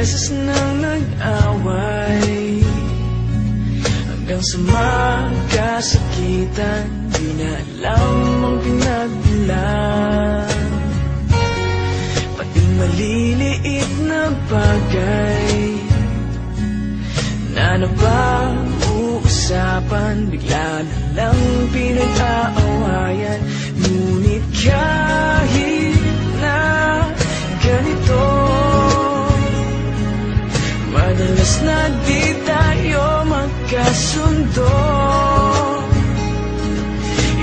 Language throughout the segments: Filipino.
beses nang nag-away, hanggang sa magkasakitan, di na alam ang pinagmulan. Pati maliliit na bagay na napag-uusapan, bigla na lang pinag-aawayan. Ngunit kahit na ganito, madalas na di tayo magkasundo.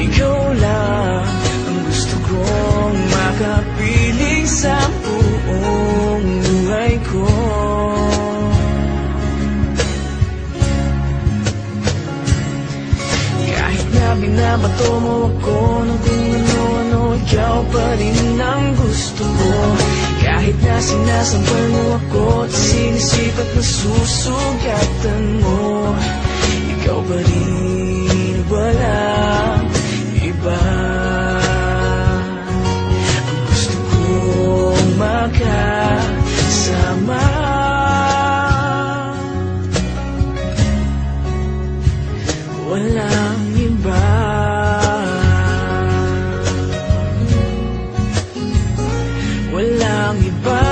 Ikaw lang ang gusto kong makapiling sa buong buhay ko. Kahit na binabato mo ako ng kung ano-ano, ikaw pa rin ang gusto ko. Kahit na sinasampal mo ako at sinisipat na susugatan mo, ikaw pa rin, walang iba. Ang gusto kong makasama, walang iba. Walang iba.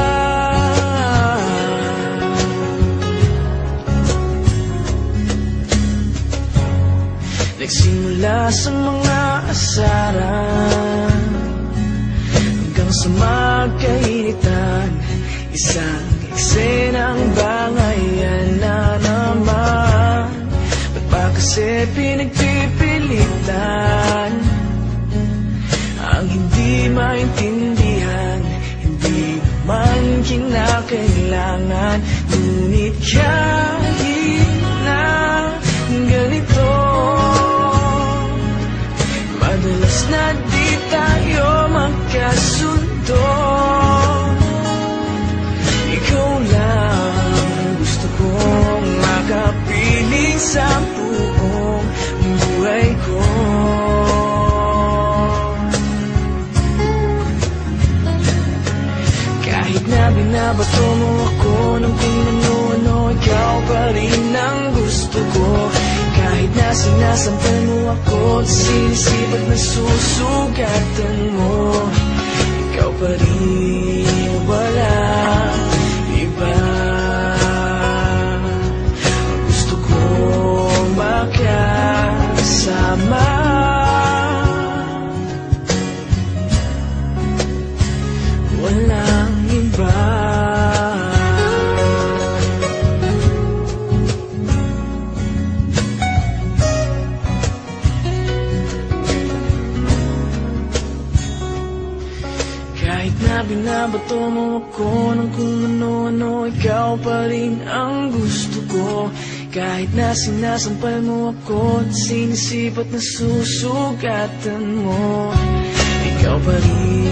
Nagsimula sa mga asaran hanggang sa magkainitan, isang eksenang bangayan na naman. Ba't ba kasi pinagpipilitan ang hindi maintindihan, hindi naman kinakailangan. Ngunit kahit na ganito, madalas na di tayo magkasundo. Ikaw lang ang gusto kong makapiling sa buong buhay ko. Kahit na binabato mo ako ng kung ano-ano, ikaw pa rin ang gusto ko. Kahit na sinasampal mo ako at sinisipat na susugatan mo, ikaw pa rin, walang iba. Gusto kong makasama, walang iba. Kahit na binabato mo ako ng kung ano-ano, ikaw pa rin ang gusto ko. Kahit na sinasampal mo ako at sinisipat na susugatan mo, ikaw pa rin,